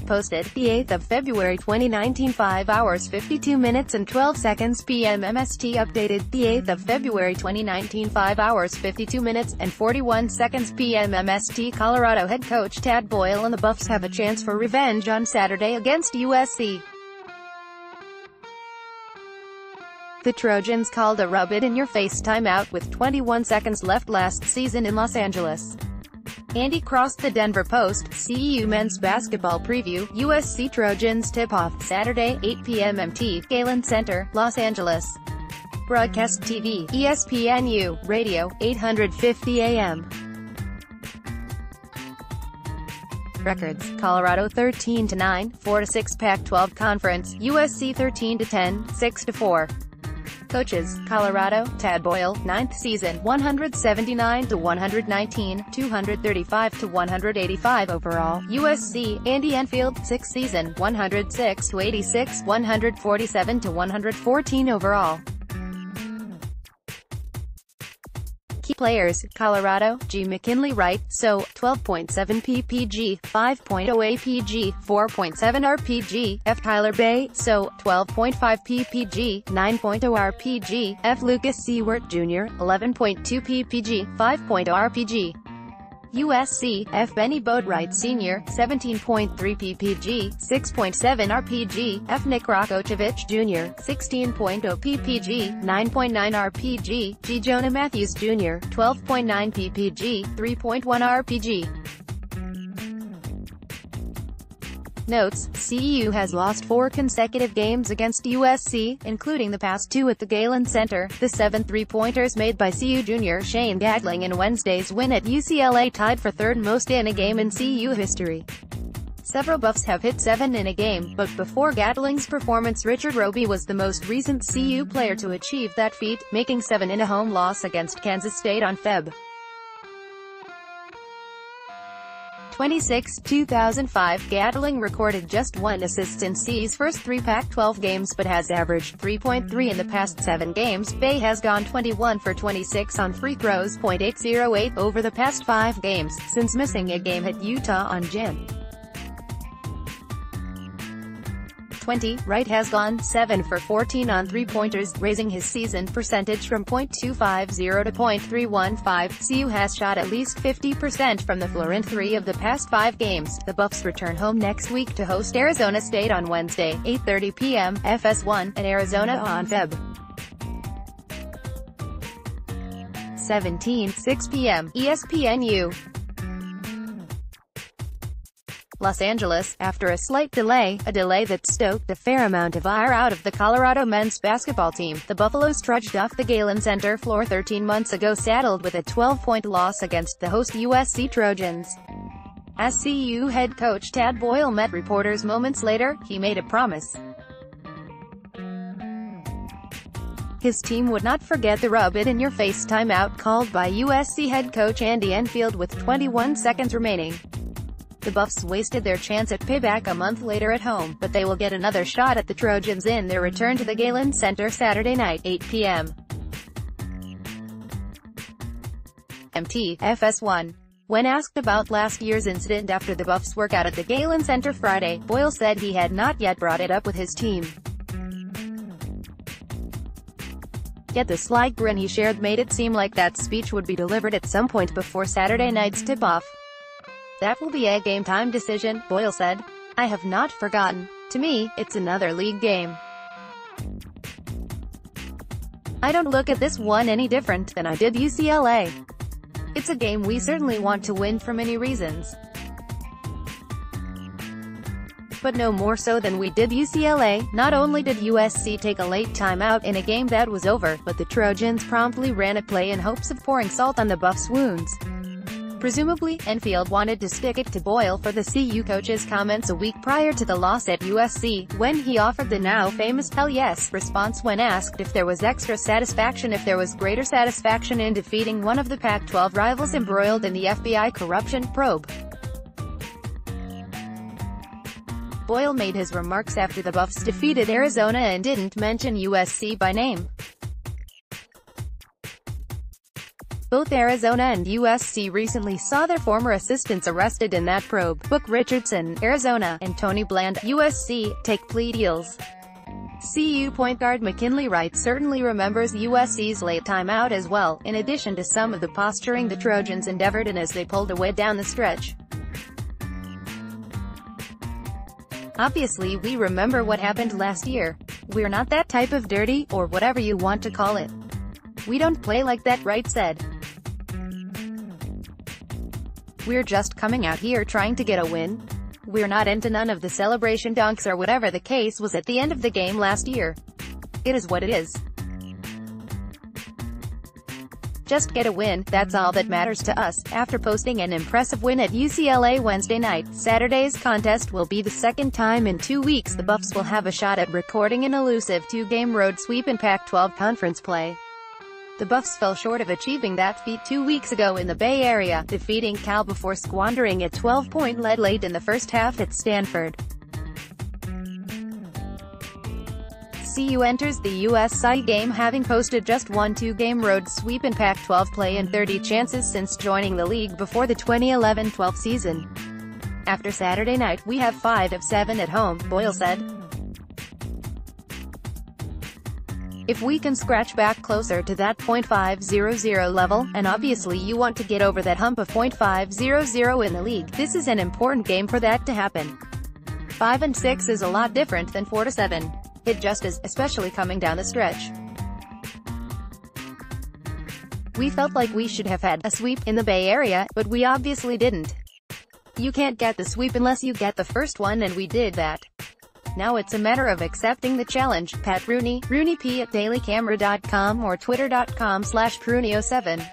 posted, the 8th of February 2019, 5 hours 52 minutes and 12 seconds PM MST updated, the 8th of February 2019, 5 hours 52 minutes and 41 seconds PM MST Colorado head coach Tad Boyle and the Buffs have a chance for revenge on Saturday against USC. The Trojans called a rub-it-in-your-face timeout with 21 seconds left last season in Los Angeles. Andy crossed the Denver Post, CEU men's basketball preview, USC Trojans tip-off, Saturday, 8 p.m. MT, Galen Center, Los Angeles. Broadcast TV, ESPNU, radio, 850 AM. Records, Colorado 13-9, 4-6 Pac-12 Conference, USC 13-10, 6-4. Coaches, Colorado, Tad Boyle, 9th season, 179-119, 235-185 overall. USC, Andy Enfield, 6th season, 106-86, 147-114 overall. Key players, Colorado, G. McKinley Wright, so, 12.7 ppg, 5.0 apg, 4.7 rpg, F. Tyler Bay, so, 12.5 ppg, 9.0 rpg, F. Lucas Seward Jr., 11.2 ppg, 5.0 rpg. USC, F. Benny Boatwright Sr., 17.3 ppg, 6.7 rpg, F. Nick Rakocevic Jr., 16.0 ppg, 9.9 rpg, G. Jonah Matthews Jr., 12.9 ppg, 3.1 rpg. Notes, CEU has lost 4 consecutive games against USC, including the past 2 at the Galen Center. The 7 3-pointers made by CEU junior Shane Gatling in Wednesday's win at UCLA tied for third most in a game in CEU history. Several Buffs have hit 7 in a game, but before Gatling's performance, Richard Roby was the most recent CEU player to achieve that feat, making 7 in a home loss against Kansas State on Feb. 26, 2005, Gatling recorded just 1 assist in CEU's first 3 Pac-12 games but has averaged 3.3 in the past 7 games. Bay has gone 21 for 26 on free throws, .808 over the past 5 games, since missing a game at Utah on Jan. 20, Wright has gone 7 for 14 on 3-pointers, raising his season percentage from .250 to .315. CEU has shot at least 50% from the floor in 3 of the past 5 games. The Buffs return home next week to host Arizona State on Wednesday, 8:30 p.m., FS1, in Arizona on Feb. 17, 6 p.m., ESPNU. Los Angeles, after a slight delay, a delay that stoked a fair amount of ire out of the Colorado men's basketball team, the Buffaloes trudged off the Galen Center floor 13 months ago saddled with a 12-point loss against the host USC Trojans. As CEU head coach Tad Boyle met reporters moments later, he made a promise. His team would not forget the rub-it-in-your-face timeout called by USC head coach Andy Enfield with 21 seconds remaining. The Buffs wasted their chance at payback a month later at home, but they will get another shot at the Trojans in their return to the Galen Center Saturday night, 8 p.m. MT, FS1. When asked about last year's incident after the Buffs workout at the Galen Center Friday, Boyle said he had not yet brought it up with his team. Yet the sly grin he shared made it seem like that speech would be delivered at some point before Saturday night's tip-off. That will be a game-time decision, Boyle said. I have not forgotten. To me, it's another league game. I don't look at this one any different than I did UCLA. It's a game we certainly want to win for many reasons. But no more so than we did UCLA. Not only did USC take a late timeout in a game that was over, but the Trojans promptly ran a play in hopes of pouring salt on the Buffs' wounds. Presumably, Enfield wanted to stick it to Boyle for the CEU coach's comments a week prior to the loss at USC, when he offered the now-famous "hell yes" response when asked if there was greater satisfaction in defeating one of the Pac-12 rivals embroiled in the FBI corruption probe. Boyle made his remarks after the Buffs defeated Arizona and didn't mention USC by name. Both Arizona and USC recently saw their former assistants arrested in that probe. Book Richardson, Arizona, and Tony Bland, USC, take plea deals. CU point guard McKinley Wright certainly remembers USC's late timeout as well, in addition to some of the posturing the Trojans endeavored in as they pulled away down the stretch. Obviously we remember what happened last year. We're not that type of dirty, or whatever you want to call it. We don't play like that, Wright said. We're just coming out here trying to get a win. We're not into none of the celebration dunks or whatever the case was at the end of the game last year. It is what it is. Just get a win, that's all that matters to us. After posting an impressive win at UCLA Wednesday night, Saturday's contest will be the second time in 2 weeks the Buffs will have a shot at recording an elusive 2-game road sweep in Pac-12 Conference play. The Buffs fell short of achieving that feat 2 weeks ago in the Bay Area, defeating Cal before squandering a 12-point lead late in the first half at Stanford. CU enters the USC game having posted just one 2-game road sweep in Pac-12 play in 30 chances since joining the league before the 2011-12 season. After Saturday night, we have 5 of 7 at home, Boyle said. If we can scratch back closer to that .500 level, and obviously you want to get over that hump of .500 in the league, this is an important game for that to happen. 5-6 is a lot different than 4-7. It just is, especially coming down the stretch. We felt like we should have had a sweep in the Bay Area, but we obviously didn't. You can't get the sweep unless you get the first one, and we did that. Now it's a matter of accepting the challenge. Pat Rooney, RooneyP at dailycamera.com or twitter.com/Rooney07.